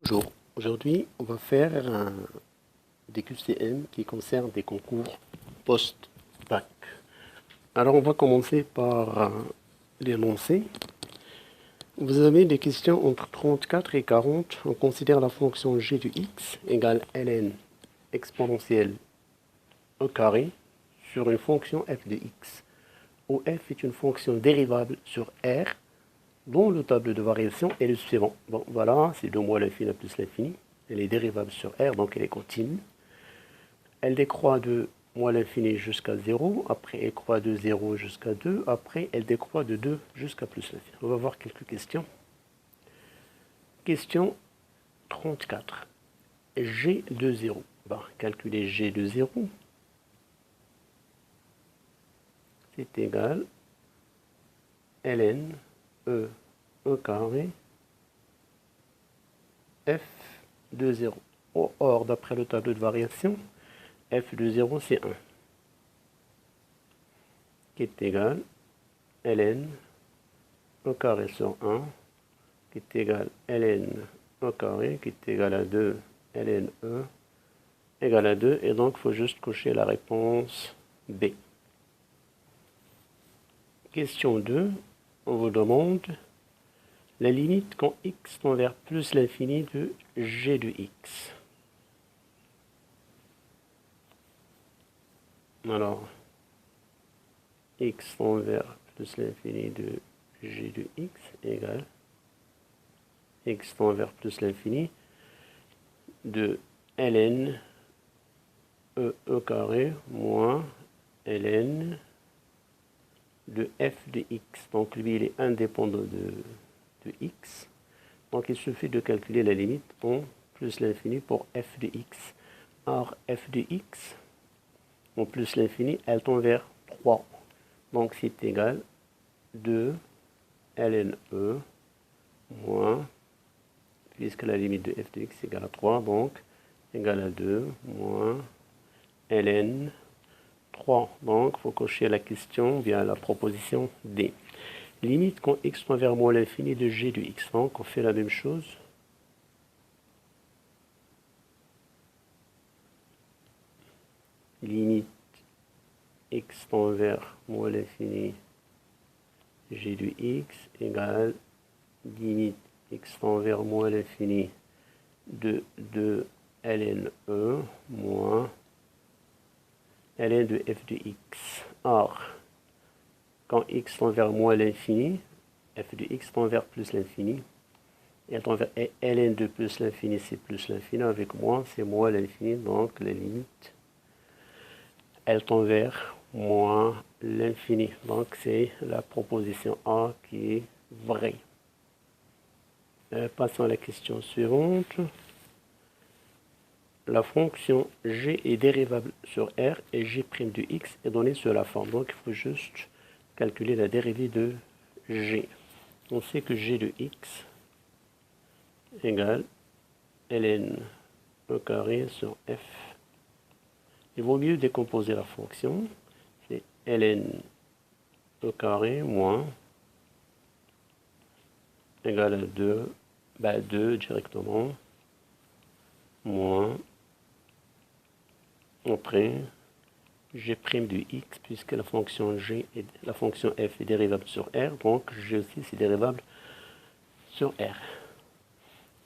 Bonjour, aujourd'hui on va faire des QCM qui concernent des concours post-bac. Alors on va commencer par l'énoncé. Vous avez des questions entre 34 et 40. On considère la fonction g de x égale ln exponentielle au carré sur une fonction f de x, où f est une fonction dérivable sur r dont le tableau de variation est le suivant. Bon, voilà, c'est 2 moins l'infini plus l'infini. Elle est dérivable sur R, donc elle est continue. Elle décroît de moins l'infini jusqu'à 0. Après, elle croît de 0 jusqu'à 2. Après, elle décroît de 2 jusqu'à plus l'infini. On va voir quelques questions. Question 34. G de 0. Ben, calculer G de 0. C'est égal ln E carré f de 0. Or, d'après le tableau de variation, f de 0 c'est 1, qui est égal ln au carré sur 1, qui est égal ln au carré, qui est égal à 2 ln e, égal à 2, et donc il faut juste cocher la réponse B. Question 2, on vous demande la limite quand x tend vers plus l'infini de g de x. Alors, x tend vers plus l'infini de g de x égale x tend vers plus l'infini de ln e carré moins ln de f de x. Donc lui, il est indépendant de x. Donc il suffit de calculer la limite en plus l'infini pour f de x. Or, f de x en plus l'infini, elle tend vers 3. Donc c'est égal 2 ln e moins, puisque la limite de f de x est égale à 3, donc égale à 2 moins ln 3. Donc il faut cocher la question via la proposition D. Limite quand x tend vers moins l'infini de g de x. Donc on fait la même chose. Limite x tend vers moins l'infini g de x égale limite x tend vers moins l'infini de 2 ln e moins ln de f de x. Or, quand x tend vers moins l'infini, f de x tend vers plus l'infini, et elle tend vers ln de plus l'infini, c'est plus l'infini, avec moins, c'est moins l'infini, donc la limite, elle tend vers moins l'infini. Donc c'est la proposition A qui est vraie. Passons à la question suivante. La fonction g est dérivable sur r et g' de x est donnée sur la forme. Donc il faut juste calculer la dérivée de g. On sait que g de x égale ln e carré sur f. Il vaut mieux décomposer la fonction. C'est ln e carré moins égale à 2, 2 directement, moins, après, g' de x, puisque la fonction g et la fonction f est dérivable sur r, donc g aussi c'est dérivable sur r.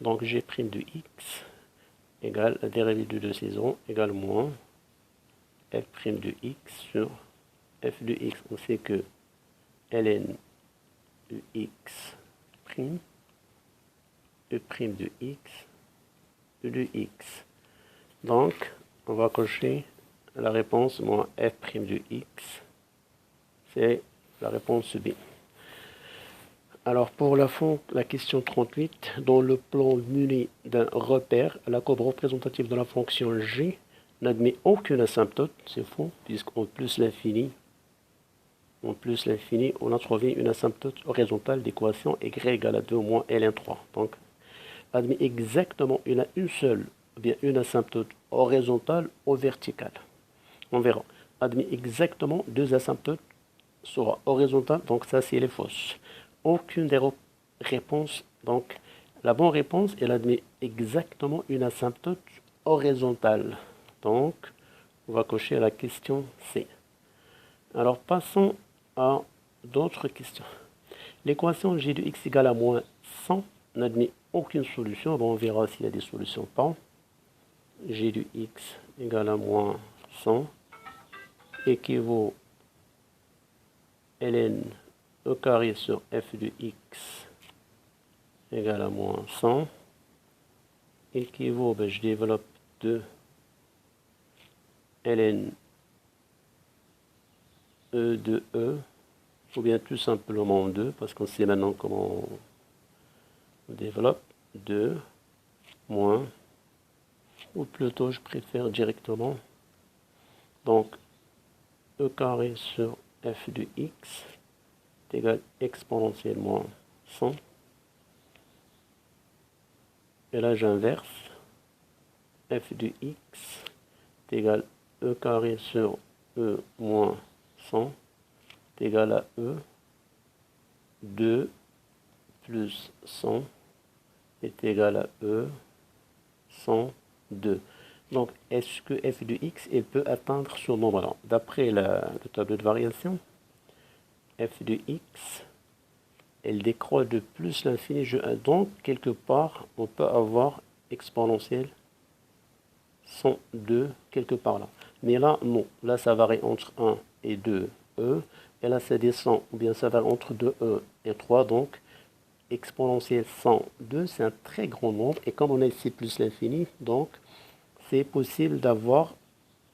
Donc g' de x égale la dérivée de 2 saisons égale moins f' de x sur f de x. On sait que ln de x prime e' de x e de x. Donc on va cocher la réponse moins f' de x. C'est la réponse B. Alors pour la question 38, dans le plan muni d'un repère, la courbe représentative de la fonction g n'admet aucune asymptote, c'est faux, puisqu'en plus l'infini, on a trouvé une asymptote horizontale d'équation y égale à 2 moins ln3. Donc, admet exactement une seule, bien une asymptote horizontale ou verticale. On verra. Admet exactement deux asymptotes sera horizontale, donc ça c'est les fausses. Aucune des réponses donc La bonne réponse, elle admet exactement une asymptote horizontale. Donc, on va cocher la question C. Alors, passons à d'autres questions. L'équation g de x égale à moins 100 n'admet aucune solution. Bon, on verra s'il y a des solutions ou pas. G de x égale à moins 100 équivaut ln e carré sur f de x égale à moins 100 équivaut, je développe 2 ln e de e, ou bien tout simplement 2, parce qu'on sait maintenant comment on développe 2 moins, ou plutôt je préfère directement, donc e carré sur f de x est égal exponentielle moins 100. Et là j'inverse, f de x est égal e carré sur e moins 100 est égal à e. 2 plus 100 est égal à e 102. Donc, est-ce que f de x elle peut atteindre ce nombre-là? D'après le tableau de variation, f de x, elle décroît de plus l'infini. Donc, quelque part, on peut avoir exponentielle 102 quelque part là. Mais là, non. Là, ça varie entre 1 et 2 e. Et là, ça descend, ou bien ça varie entre 2 e et 3. Donc, exponentielle 102, c'est un très grand nombre. Et comme on a ici plus l'infini, donc, c'est possible d'avoir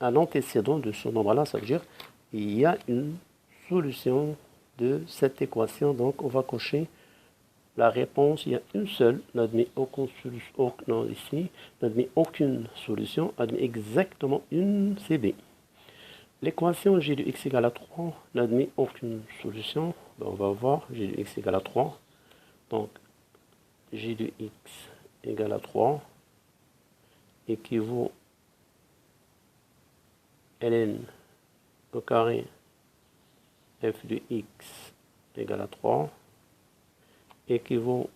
un antécédent de ce nombre-là. Ça veut dire qu'il y a une solution de cette équation. Donc, on va cocher la réponse. Il y a une seule. N'admet aucune solution. Non, ici, n'admet aucune solution. Admet exactement une CB. L'équation g de x égale à 3 n'admet aucune solution. On va voir g de x égale à 3. Donc, g de x égale à 3 équivaut ln au carré f de x égale à 3 équivaut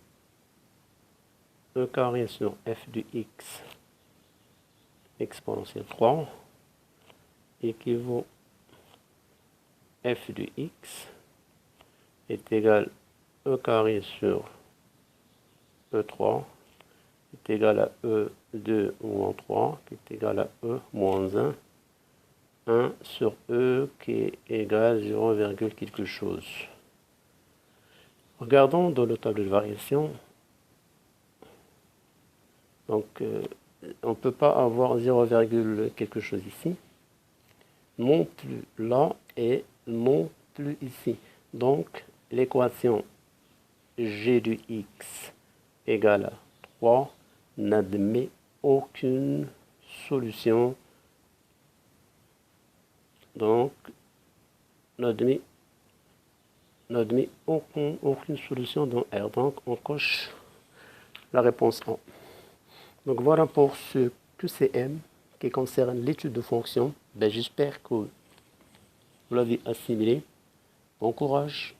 e carré sur f de x exponentielle 3 équivaut f de x est égal e carré sur e3 est égal à e2 moins 3 qui est égal à e moins 1. 1 sur e qui est égal à 0, quelque chose. Regardons dans le tableau de variation. Donc, on ne peut pas avoir 0, quelque chose ici. Non plus là et non plus ici. Donc, l'équation g de x égale à 3 n'admet aucune solution. Donc, n'admet aucune solution dans R. Donc, on coche la réponse 1. Donc, voilà pour ce QCM qui concerne l'étude de fonctions. J'espère que vous l'avez assimilé. Bon courage.